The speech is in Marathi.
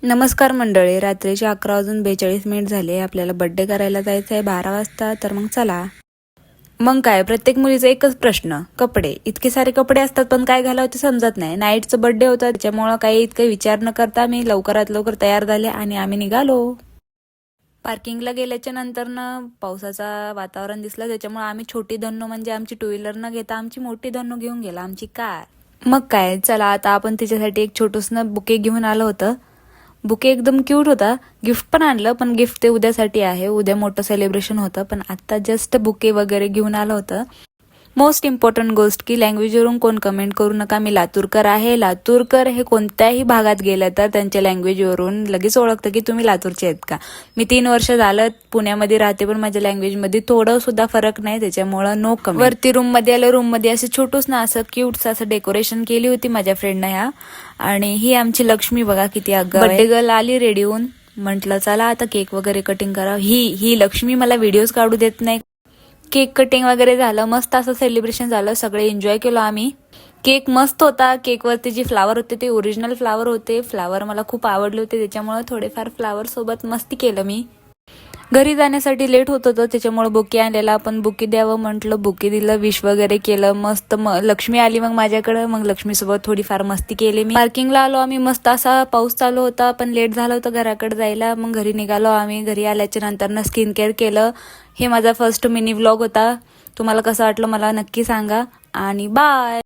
नमस्कार मंडळी, रात्रीचे 11:42 झाले. आपल्याला बर्थडे करायला जायचं आहे 12 वाजता. तर मग चला. मग काय, प्रत्येक मुलीचा एकच प्रश्न, कपडे. इतके सारे कपडे असतात पण काय घालावं ते समजत नाही. नाईटचं बर्थडे होता त्याच्यामुळं काही इतकं विचार न करता मी लवकरात लवकर तयार झाले आणि आम्ही निघालो. पार्किंगला गेल्याच्या नंतर पावसाचा वातावरण दिसलं, त्याच्यामुळे आम्ही छोटी धन्नो म्हणजे आमची टू व्हीलर न घेता आमची मोठी धन्नो घेऊन गेला, आमची कार. मग काय, चला आता आपण तिच्यासाठी एक छोटूसं बुके घेऊन आलं होतं. बुके एकदम क्यूट होता. गिफ्ट पण आणलं, पण गिफ्ट ते उद्यासाठी आहे. उद्या मोठं सेलिब्रेशन होतं, पण आता जस्ट बुके वगैरे घेऊन आलं होतं. मोस्ट इम्पॉर्टंट गोष्ट की लँग्वेजवरून कोण कमेंट करू नका, मी लातूरकर आहे. लातूरकर हे कोणत्याही भागात गेलं तर त्यांच्या लँग्वेजवरून लगेच ओळखतं की तुम्ही लातूरचे आहेत का. मी 3 वर्ष झालं पुण्यामध्ये राहते, पण माझ्या लँग्वेजमध्ये थोडं सुद्धा फरक नाही, त्याच्यामुळं नो कमेंट. वरती रूममध्ये आलं, रूममध्ये असं छोटूस ना असं क्यूटचं असं डेकोरेशन केली होती माझ्या फ्रेंडनं ह्या. आणि ही आमची लक्ष्मी बघा किती अगं. बर्थडे गर्ल आली रेडी होऊन. म्हटलं चला आता केक वगैरे कटिंग करा. ही लक्ष्मी मला व्हिडिओज काढू देत नाही. केक कटिंग वगैरे झालं, मस्त असं सेलिब्रेशन झालं, सगळे एन्जॉय केलं आम्ही. केक मस्त होता. केकवरती जे फ्लावर होते ते ओरिजिनल फ्लावर होते. फ्लावर मला खूप आवडले होते, त्याच्यामुळे थोडेफार फ्लावर सोबत मस्ती केलं मी. घरी जाण्यासाठी लेट होत होतं, त्याच्यामुळे बुके आणलेला. आपण बुके द्यावं म्हटलं, बुके दिलं, विश वगैरे केलं मस्त. लक्ष्मी आली मग माझ्याकडे, मग लक्ष्मीसोबत थोडीफार मस्ती केली मी. पार्किंगला आलो आम्ही, मस्त असा पाऊस चालू होता, पण लेट झालं होतं घराकडे जायला. मग घरी निघालो आम्ही. घरी आल्याच्या नंतर स्किन केअर केलं. हे माझा फर्स्ट मिनी व्लॉग होता. तुम्हाला कसं वाटलं मला नक्की सांगा आणि बाय.